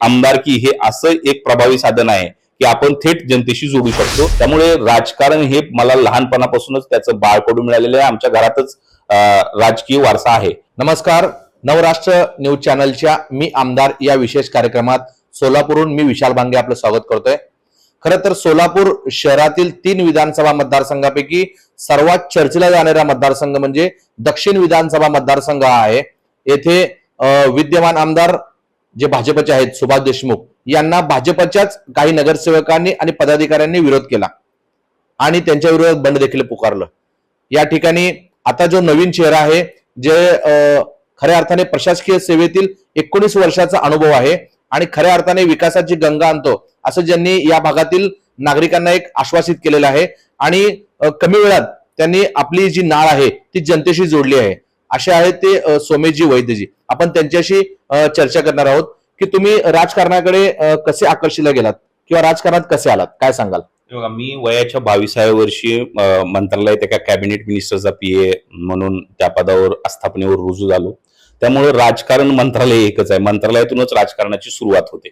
आमदारकी हे असं एक प्रभावी साधन आहे की आपण थेट जनतेशी जोडू शकतो. त्यामुळे राजकारण हे मला लहानपणापासूनच त्याचं बाळकडून मिळालेलं आहे. आमच्या घरातच राजकीय वारसा आहे. नमस्कार, नवराष्ट्र न्यूज चॅनलच्या मी आमदार या विशेष कार्यक्रमात सोलापूरहून मी विशाल भांगे आपलं स्वागत करतोय. खरं तर सोलापूर शहरातील 3 विधानसभा मतदारसंघापैकी सर्वात चर्चेला जाणारा मतदारसंघ म्हणजे दक्षिण विधानसभा मतदारसंघ आहे. येथे विद्यमान आमदार जे भाजपचे आहेत सुभाष देशमुख यांना भाजपच्याच काही नगरसेवकांनी आणि पदाधिकाऱ्यांनी विरोध केला आणि त्यांच्या विरोधात बंड देखील पुकारलं. या ठिकाणी आता जो नवीन चेहरा आहे जे खऱ्या अर्थाने प्रशासकीय सेवेतील 19 वर्षाचा अनुभव आहे आणि खऱ्या अर्थाने विकासाची गंगा आणतो असं ज्यांनी या भागातील नागरिकांना एक आश्वासित केलेलं आहे आणि कमी वेळात त्यांनी आपली जी नाळ आहे ती जनतेशी जोडली आहे. असे आहेत ते सोमेशजी वैद्यजी. आपण त्यांच्याशी चर्चा करणार आहोत की तुम्ही राजकारणाकडे कसे आकर्षिला गेलात किंवा राजकारणात कसे आलात, काय सांगाल? बघा, मी वयाच्या 22व्या वर्षी मंत्रालयात एका कॅबिनेट मिनिस्टरचा PA म्हणून त्या पदावर आस्थापनेवर रुजू झालो. त्यामुळे राजकारण मंत्रालय एकच आहे, मंत्रालयातूनच राजकारणाची सुरुवात होते.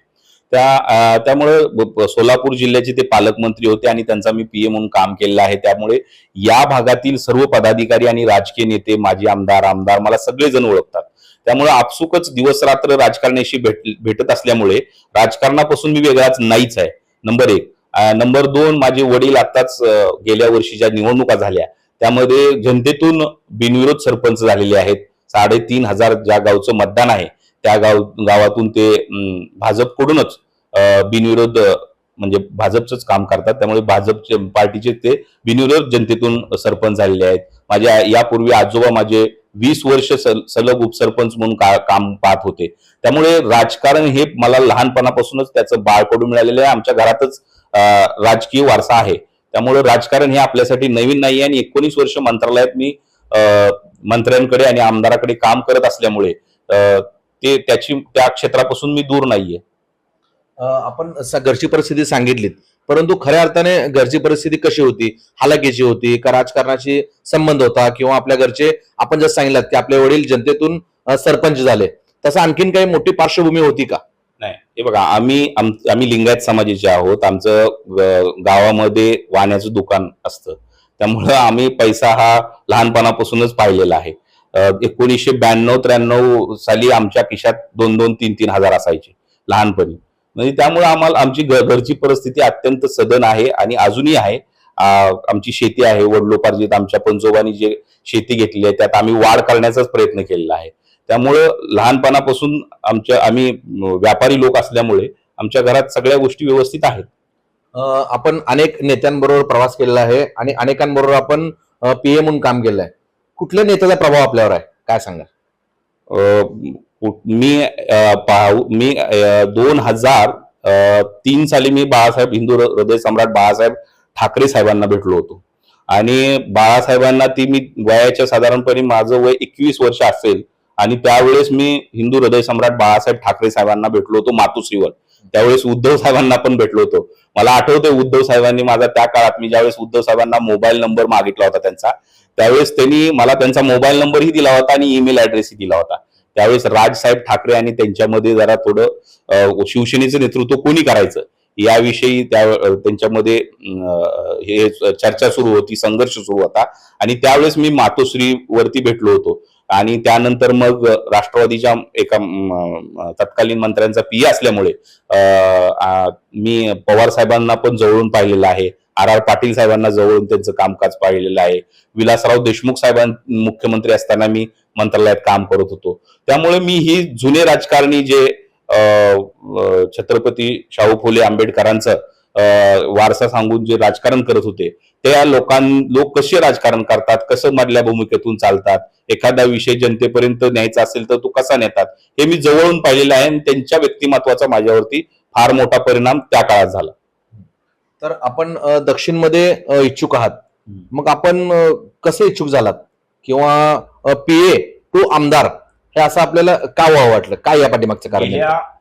त्यामुळे सोलापूर जिल्ह्याचे ते पालकमंत्री होते आणि त्यांचा मी PA म्हणून काम केलेलं आहे. त्यामुळे या भागातील सर्व पदाधिकारी आणि राजकीय नेते, माजी आमदार मला सगळेजण ओळखतात. त्यामुळे आपसुकच दिवस रात्र राजकारणाशी भेटत असल्यामुळे राजकारणापासून मी वेगळाच नाहीच आहे. नंबर 1. नंबर 2, माझे वडील आताच गेल्या वर्षी ज्या निवडणुका झाल्या त्यामध्ये जनतेतून बिनविरोध सरपंच झालेले आहेत. 3,500 ज्या गावचं मतदान आहे त्या गावातून ते भाजपकडूनच बिनविरोध म्हणजे भाजपचंच काम करतात. त्यामुळे भाजपचे पार्टीचे ते बिनविरोध जनतेतून सरपंच झालेले आहेत. माझ्या यापूर्वी आजोबा माझे 20 वर्ष सलग उपसरपंच म्हणून काम पाहत होते. त्यामुळे राजकारण हे मला लहानपणापासूनच त्याचं बाळकडून मिळालेलं आहे. आमच्या घरातच राजकीय वारसा आहे. त्यामुळे राजकारण हे आपल्यासाठी नवीन नाही आहे आणि 19 वर्ष मंत्रालयात मी मंत्र्यांकडे आणि आमदाराकडे काम करत असल्यामुळे त्या क्षेत्रापासून मी दूर नाहीये. आपण घरची परिस्थिती सांगितलीत, परंतु खऱ्या अर्थाने घरची परिस्थिती कशी होती? हालाकीची होती का राजकारणाशी संबंध होता किंवा आपल्या घरचे, आपण जसं सांगितलं की आपले वडील जनतेतून सरपंच झाले, तसं आणखीन काही मोठी पार्श्वभूमी होती का? नाही, हे बघा, आम्ही लिंगायत समाजाचे आहोत. आमचं गावामध्ये वाण्याचं दुकान असतं. त्यामुळं आम्ही पैसा हा लहानपणापासूनच पाहिलेला आहे. 1992-93 साली आमच्या खिशात 2-2, 3-3 हजार असायचे लहानपणी. म्हणजे त्यामुळे आमची घरची परिस्थिती अत्यंत सदन आहे आणि अजूनही आहे. आमची शेती आहे वडिलोपार्जित. आमच्या पंजोबांनी जे शेती घेतली आहे त्यात आम्ही वाढ करण्याचाच प्रयत्न केलेला आहे. त्यामुळं लहानपणापासून आम्ही व्यापारी लोक असल्यामुळे आमच्या घरात सगळ्या गोष्टी व्यवस्थित आहेत. आपण अनेक नेत्यांबरोबर प्रवास केलेला आहे आणि अनेकांबरोबर आपण PA म्हणून काम केलं आहे. कुठल्या नेत्याचा प्रभाव आपल्यावर आहे, काय सांगा? मी 2003 साली मी हिंदू हृदय सम्राट बाळासाहेब ठाकरे साहेबांना भेटलो होतो आणि बाळासाहेबांना मी वयाच्या साधारणपणे माझं वय 21 वर्ष असेल आणि त्यावेळेस मी हिंदू हृदय सम्राट बाळासाहेब ठाकरे साहेबांना भेटलो होतो मातोश्रीवर. त्यावेळेस उद्धव साहेबांना पण भेटलो होतो. मला आठवतंय उद्धव साहेबांनी माझा त्या काळात, मी ज्यावेळेस उद्धव साहेबांना मोबाईल नंबर मागितला होता त्यांचा, त्यावेळेस त्यांनी मला त्यांचा मोबाईल नंबरही दिला होता आणि ईमेल ऍड्रेसही दिला होता. त्यावेळेस राजसाहेब ठाकरे आणि त्यांच्यामध्ये जरा थोडं शिवसेनेचं नेतृत्व कोणी करायचं याविषयी त्यांच्यामध्ये हे चर्चा सुरू होती, संघर्ष सुरू होता आणि त्यावेळेस मी मातोश्रीवरती भेटलो होतो. आणि त्यानंतर मग राष्ट्रवादीच्या एका तत्कालीन मंत्र्यांचा PA असल्यामुळे मी पवार साहेबांना पण जवळून पाहिलेलं आहे. RR पाटील साहेबांना जवळून त्यांचं कामकाज पाहिलेलं आहे. विलासराव देशमुख मुख्यमंत्री असताना मी मंत्रालयात काम करत होतो. त्यामुळे मी ही जुने राजकारणी जे छत्रपती शाहू फुले आंबेडकरांचं वारसा सांगून जे राजकारण करत होते त्या लोक कसे राजकारण करतात, कसं मधल्या भूमिकेतून चालतात, एखादा विषय जनतेपर्यंत न्यायचा असेल तर तो कसा नेतात, हे मी जवळून पाहिलेलं आहे आणि त्यांच्या व्यक्तिमत्वाचा माझ्यावरती फार मोठा परिणाम त्या काळात झाला. तर आपण दक्षिणमध्ये इच्छुक आहात, मग आपण कसे इच्छुक झालात किंवा PA टू आमदार हे असं आपल्याला का व्हावं वाटलं, काय या पाठीमागचं कारण?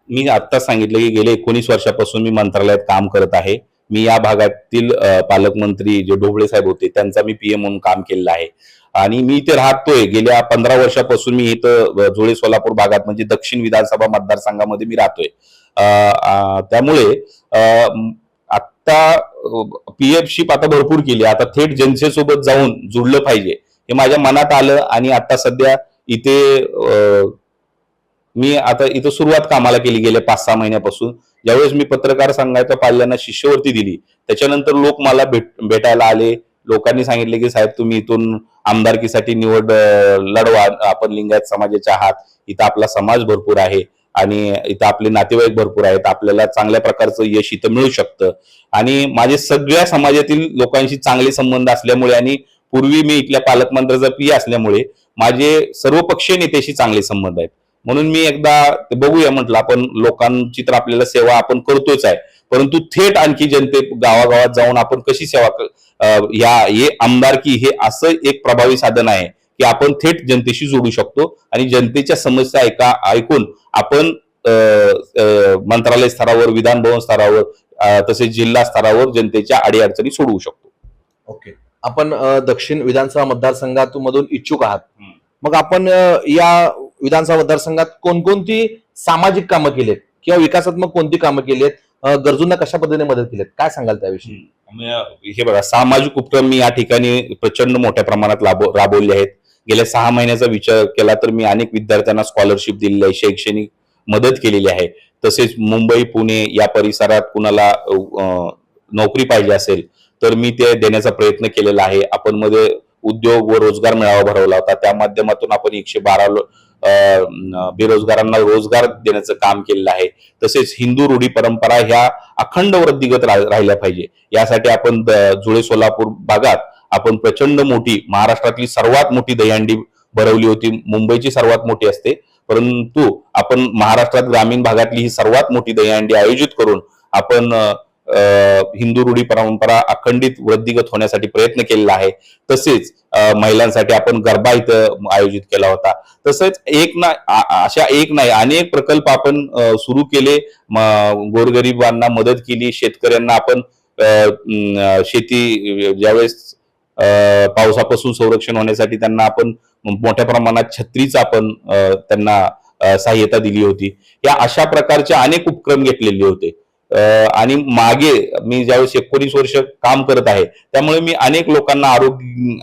मी आता सांगितलं की गेले 19 वर्षापासून मी मंत्रालयात काम करत आहे. मी या भागातील पालकमंत्री जे ढोबळे साहेब होते त्यांचा मी PA म्हणून काम केलेलं आहे आणि मी इथे राहतोय. गेल्या 15 वर्षापासून मी इथं जोळे सोलापूर भागात म्हणजे दक्षिण विधानसभा मतदारसंघामध्ये मी राहतोय. त्यामुळे आता पीएफशिप आता भरपूर केली, आता थेट जनतेसोबत जाऊन जुळलं पाहिजे हे माझ्या मनात आलं. आणि आता सध्या इथे मी आता इथं सुरुवात कामाला केली गेल्या 5-6 महिन्यापासून. ज्यावेळेस मी पत्रकार संघाच्या पाल्यांना शिष्यवृत्ती दिली त्याच्यानंतर लोक मला भेटायला आले. लोकांनी सांगितले की साहेब तुम्ही इथून आमदारकीसाठी निवड लढवा, आपण लिंगायत समाजाचे आहात, इथं आपला समाज भरपूर आहे आणि इथं आपले नातेवाईक भरपूर आहेत, आपल्याला चांगल्या प्रकारचं यश इथं मिळू शकतं. आणि माझे सगळ्या समाजातील लोकांशी चांगले संबंध असल्यामुळे आणि पूर्वी मी इथल्या पालकमंत्र्याचा पी असल्यामुळे माझे सर्वपक्षीय नेत्याशी चांगले संबंध आहेत. म्हणून मी एकदा ते बघूया म्हटलं, आपण लोकांची तर आपल्याला सेवा आपण करतोच आहे, परंतु थेट आणखी जनते गावागावात जाऊन आपण कशी सेवा हे आमदारकी हे असं एक प्रभावी साधन आहे की आपण थेट जनतेशी जोडू शकतो आणि जनतेच्या समस्या ऐकून आपण मंत्रालय स्तरावर, विधान भवन स्तरावर तसेच जिल्हा स्तरावर जनतेच्या अडीअडचणी सोडवू शकतो. ओके, आपण दक्षिण विधानसभा मतदारसंघातून इच्छुक आहात. मग आपण या विधानसभा मतदारसंघात कोणकोणती सामाजिक कामं केलीत किंवा विकासात्मक कोणती कामं केलीत, गरजूंना कशा पद्धतीने मदत केलीत, काय सांगाल त्याविषयी? हे बघा, सामाजिक उपक्रम मी या ठिकाणी प्रचंड मोठ्या प्रमाणात राबवले आहेत. गेल्या 6 महिन्याचा विचार केला तर मी अनेक विद्यार्थ्यांना स्कॉलरशिप दिलेली आहे, शैक्षणिक मदत केलेली आहे. तसेच मुंबई, पुणे या परिसरात कुणाला नोकरी पाहिजे असेल तर मी ते देण्याचा प्रयत्न केलेला आहे. आपण मध्ये उद्योग व रोजगार मेळावा भरवला होता, त्या माध्यमातून आपण 112 बेरोजगारांना रोजगार देण्याचं काम केलेलं आहे. तसेच हिंदू रूढी परंपरा ह्या अखंड वृद्धिगत राहिल्या पाहिजे यासाठी आपण जुळे सोलापूर भागात आपण प्रचंड मोठी, महाराष्ट्रातली सर्वात मोठी दहीहंडी भरवली होती. मुंबईची सर्वात मोठी असते, परंतु आपण महाराष्ट्रात ग्रामीण भागातली ही सर्वात मोठी दहीहंडी आयोजित करून आपण हिंदू रूढी परंपरा अखंडित वृद्धिगत होण्यासाठी प्रयत्न केलेला आहे. तसेच महिलांसाठी आपण गरबा इथं आयोजित केला होता. तसंच अशा एक नाही अनेक प्रकल्प आपण सुरू केले, गोरगरिबांना मदत केली, शेतकऱ्यांना आपण शेती ज्यावेळेस पावसापासून संरक्षण होण्यासाठी त्यांना आपण मोठ्या प्रमाणात छत्रीच आपण त्यांना सहाय्यता दिली होती. या अशा प्रकारचे अनेक उपक्रम घेतलेले होते. आणि मागे मी ज्यावेळेस 19 वर्ष काम करत आहे त्यामुळे मी अनेक लोकांना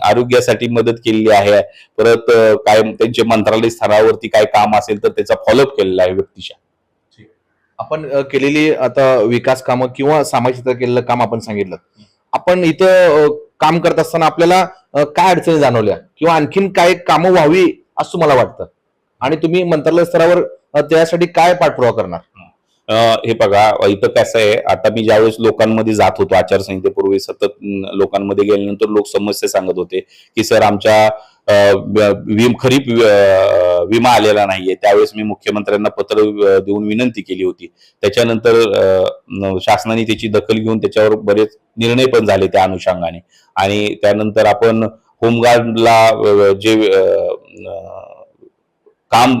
आरोग्यासाठी मदत केलेली आहे. परत काय त्यांचे मंत्रालय स्तरावरती काय काम असेल तर त्याचा फॉलोअप केलेला आहे व्यक्तिशः. आपण केलेली आता विकास कामं किंवा सामाजिक क्षेत्रात केलेलं काम आपण सांगितलं. आपण इथं काम करत असताना आपल्याला काय अडचणी जाणवल्या किंवा आणखीन काय कामं व्हावी असं तुम्हाला वाटतं आणि तुम्ही मंत्रालय स्तरावर त्यासाठी काय पाठपुरावा करणार? हे बघा, इथं कसं आहे, आता मी ज्यावेळेस लोकांमध्ये जात होतो आचारसंहितेपूर्वी सतत लोकांमध्ये गेल्यानंतर लोक समस्या सांगत होते की सर आमच्या खरीप विमा आलेला नाहीये. त्यावेळेस मी मुख्यमंत्र्यांना पत्र देऊन विनंती केली होती. त्याच्यानंतर शासनाने त्याची दखल घेऊन त्याच्यावर बरेच निर्णय पण झाले त्या अनुषंगाने. आणि त्यानंतर आपण होमगार्डला जे काम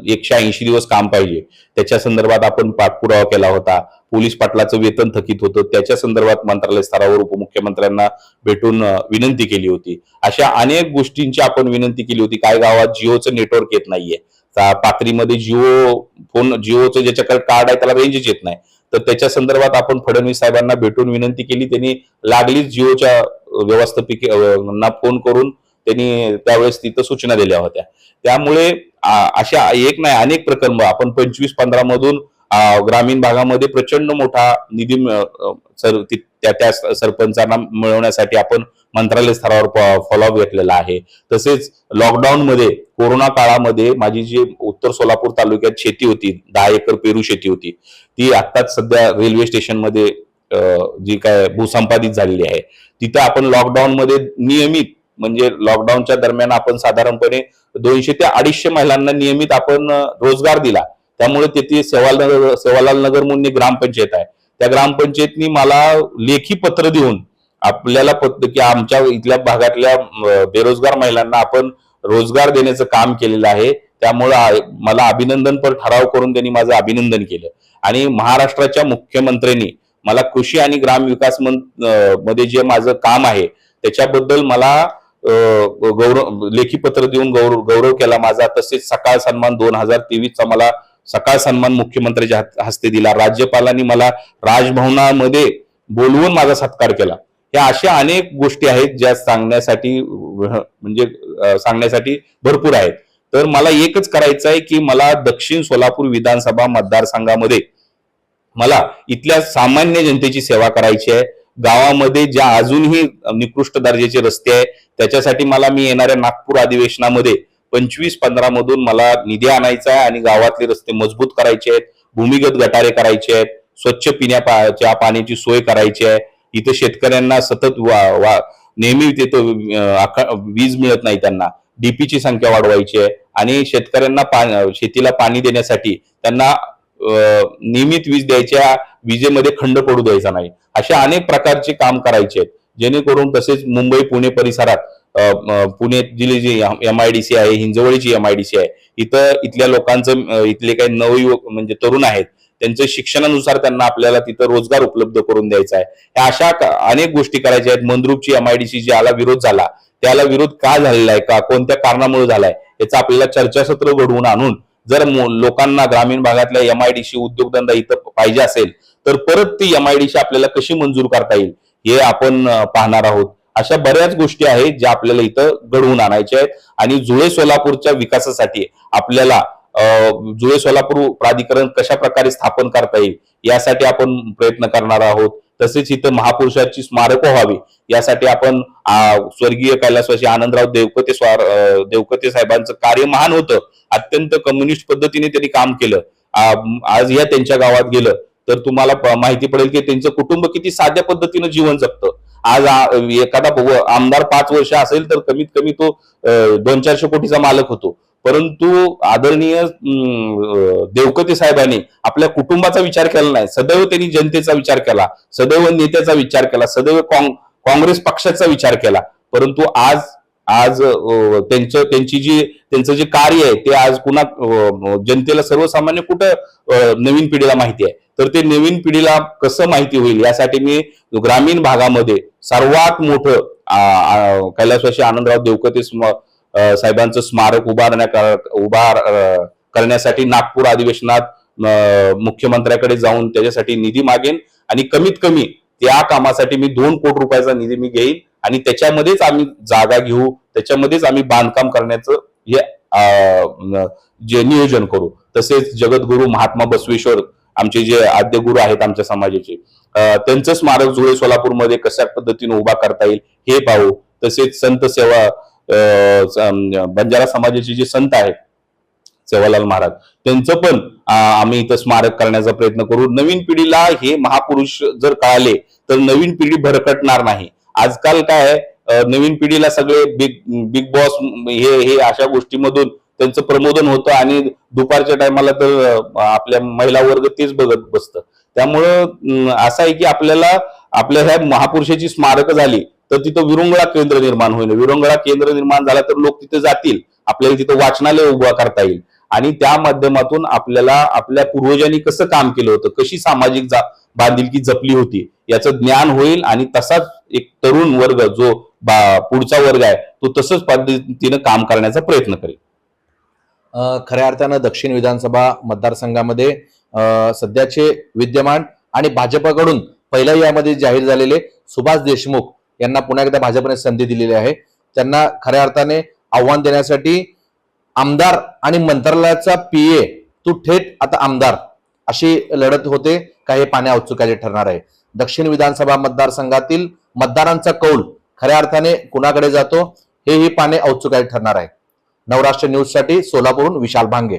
180 दिवस काम पाहिजे त्याच्या संदर्भात आपण पाठपुरावा केला होता. पोलीस पाटलाचं वेतन थकीत होतं, त्याच्या संदर्भात मंत्रालय स्तरावर उपमुख्यमंत्र्यांना भेटून विनंती केली होती. अशा अनेक गोष्टींची आपण विनंती केली होती. काय गावात जिओचं नेटवर्क येत नाहीये, पाथरीमध्ये जिओचं ज्याच्याकडे कार्ड आहे त्याला रेंजच येत नाही, तर त्याच्या संदर्भात आपण फडणवीस साहेबांना भेटून विनंती केली. त्यांनी लागलीच जिओच्या व्यवस्थापकांना फोन करून त्यांनी त्यावेळेस तिथं सूचना दिल्या होत्या. त्यामुळे अशा एक नाही अनेक प्रकल्प आपण 25-15 मधून ग्रामीण भागामध्ये प्रचंड मोठा निधी त्या सरपंचांना मिळवण्यासाठी आपण मंत्रालय स्तरावर फॉलोअप घेतलेला आहे. तसेच लॉकडाऊन मध्ये कोरोना काळामध्ये माझी जी उत्तर सोलापूर तालुक्यात शेती होती, 10 एकर पेरू शेती होती, ती आत्ताच सध्या रेल्वे स्टेशन मध्ये जी काय भूसंपादित झालेली आहे. तिथे आपण लॉकडाऊन मध्ये नियमित म्हणजे लॉकडाऊनच्या दरम्यान आपण साधारणपणे 200 ते 250 महिलांना नियमित आपण रोजगार दिला. त्यामुळे तिथे सेवालाल नगर म्हणून एक ग्रामपंचायत आहे, त्या ग्रामपंचायतनी मला लेखी पत्र देऊन आपल्याला की आमच्या इथल्या भागातल्या बेरोजगार महिलांना आपण रोजगार देण्याचं काम केलेलं आहे. त्यामुळे मला अभिनंदनपर ठराव करून त्यांनी माझं अभिनंदन केलं. आणि महाराष्ट्राच्या मुख्यमंत्र्यांनी मला कृषी आणि ग्रामविकास मध्ये जे माझं काम आहे त्याच्याबद्दल मला लेखी पत्र देऊन गौरव केला माझा. तसेच सकाळ सन्मान 2023 चा मला सकाळ सन्मान मुख्यमंत्र्याच्या हस्ते दिला, राज्यपालांनी मला राजभवनामध्ये बोलवून माझा सत्कार केला. या अशा अनेक गोष्टी आहेत ज्या सांगण्यासाठी सांगण्यासाठी भरपूर आहेत. तर मला एकच करायचं आहे की मला दक्षिण सोलापूर विधानसभा मतदारसंघामध्ये मला इथल्या सामान्य जनतेची सेवा करायची आहे. गावामध्ये ज्या अजूनही निकृष्ट दर्जाचे रस्ते आहे त्याच्यासाठी मी येणाऱ्या नागपूर अधिवेशनामध्ये 25-15 मधून मला निधी आणायचा आहे आणि गावातले रस्ते मजबूत करायचे आहेत, भूमिगत गटारे करायचे आहेत, स्वच्छ पिण्याच्या पाण्याची सोय करायची आहे. इथं शेतकऱ्यांना सतत नेहमी तिथं वीज मिळत नाही, त्यांना डीपीची संख्या वाढवायची आहे आणि शेतकऱ्यांना शेतीला पाणी देण्यासाठी त्यांना नियमित वीज द्यायच्या, विजेमध्ये खंड पडू द्यायचा नाही. अशा अनेक प्रकारचे काम करायचे आहेत जेणेकरून, तसेच मुंबई पुणे परिसरात पुणे जिल्हे जी MIDC आहे, हिंजवडीची MIDC आहे, इथल्या लोकांचं इथले काही नवयुवक म्हणजे तरुण आहेत त्यांच्या शिक्षणानुसार त्यांना आपल्याला तिथं रोजगार उपलब्ध करून द्यायचा आहे. ह्या अशा अनेक गोष्टी करायच्या आहेत. मंद्रुपची MIDC ज्याला विरोध झाला त्याला विरोध का झालेला आहे, का कोणत्या कारणामुळे झालाय याचं आपल्याला चर्चासत्र घडवून आणून, जर लोकांना ग्रामीण भागातल्या MIDC उद्योगधंदा इथं पाहिजे असेल तर परत ती MIDC आपल्याला कशी मंजूर करता येईल हे आपण पाहणार आहोत. अशा बऱ्याच गोष्टी आहेत ज्या आपल्याला इथं घडवून आणायच्या आहेत आणि जुळे सोलापूरच्या विकासासाठी आपल्याला जुळे सोलापूर प्राधिकरण कशा प्रकारे स्थापन करता येईल यासाठी आपण प्रयत्न करणार आहोत. तसेच इथं महापुरुषाची स्मारक व्हावी यासाठी आपण स्वर्गीय कैलासवासी आनंदराव देवकते साहेबांचं कार्य महान होतं. अत्यंत कम्युनिस्ट पद्धतीने त्यांनी काम केलं. आज या त्यांच्या गावात गेलं तर तुम्हाला माहिती पडेल की त्यांचं कुटुंब किती साध्या पद्धतीनं जीवन जगतं. आज एखादा आमदार 5 वर्ष असेल तर कमीत कमी तो 200-400 कोटीचा मालक होतो, परंतु आदरणीय देवकते साहेबांनी आपल्या कुटुंबाचा विचार केला नाही. सदैव त्यांनी जनतेचा विचार केला, सदैव नेत्याचा विचार केला, सदैव काँग्रेस पक्षाचा विचार केला. परंतु आज त्यांचं जे कार्य आहे ते आज पुन्हा जनतेला, सर्वसामान्य कुठं नवीन पिढीला माहिती आहे. तर ते नवीन पिढीला कसं माहिती होईल यासाठी मी ग्रामीण भागामध्ये सर्वात मोठं कैलासवासी आनंदराव देवकते साहेबांचं स्मारक करण्यासाठी नागपूर अधिवेशनात मुख्यमंत्र्याकडे जाऊन त्याच्यासाठी निधी मागेन आणि कमीत कमी त्या कामासाठी मी 2 कोटी रुपयाचा निधी मी घेईन आणि त्याच्यामध्येच आम्ही जागा घेऊ, त्याच्यामध्येच आम्ही बांधकाम करण्याचं जे नियोजन करू. तसेच जगद्गुरू महात्मा बसवेश्वर आमचे जे आद्य गुरु आहेत आमच्या समाजाचे, त्यांचं स्मारक जुळे सोलापूरमध्ये कशा पद्धतीने उभा करता येईल हे पाहू. तसेच संत सेवा बंजारा समाजाचे जे संत आहेत सेवालाल महाराज, त्यांचं पण आम्ही इथं स्मारक करण्याचा प्रयत्न करू. नवीन पिढीला हे महापुरुष जर कळाले तर नवीन पिढी भरकटणार नाही. आजकाल काय आहे, नवीन पिढीला सगळे बिग बॉस हे अशा गोष्टीमधून त्यांचं प्रमोदन होतं आणि दुपारच्या टायमाला तर आपल्या महिला वर्ग तेच बघत बसतं. त्यामुळं असं आहे की आपल्या ह्या महापुरुषाची स्मारक झाली तर तिथं विरंगुळा केंद्र निर्माण होईल. विरंगुळा केंद्र निर्माण झाला तर लोक तिथे जातील, आपल्याला तिथं वाचनालय उभा करता येईल आणि त्या माध्यमातून आपल्याला आपल्या पूर्वजांनी कसं काम केलं होतं, कशी सामाजिक बांधिलकी जपली होती याचं ज्ञान होईल आणि तसाच एक तरुण वर्ग जो पुढचा वर्ग आहे तो तसंच पद्धतीनं काम करण्याचा प्रयत्न करेल. खऱ्या अर्थानं दक्षिण विधानसभा मतदारसंघामध्ये सध्याचे विद्यमान आणि भाजपकडून पहिल्या यामध्ये जाहीर झालेले सुभाष देशमुख यांना पुन्हा एकदा भाजपने संधी दिलेली आहे. त्यांना खऱ्या अर्थाने आव्हान देण्यासाठी आमदार आणि मंत्रालयाचा PA तू थेट आता आमदार अशी लढत होते का हे पाण्या औत्सुक्याचे ठरणार आहे. दक्षिण विधानसभा मतदारसंघातील मतदारांचा कौल खऱ्या अर्थाने कुणाकडे जातो हेही पाने औत्सुक्याचे ठरणार आहे. नवराष्ट्र न्यूज साठी सोलापूरहून विशाल भांगे.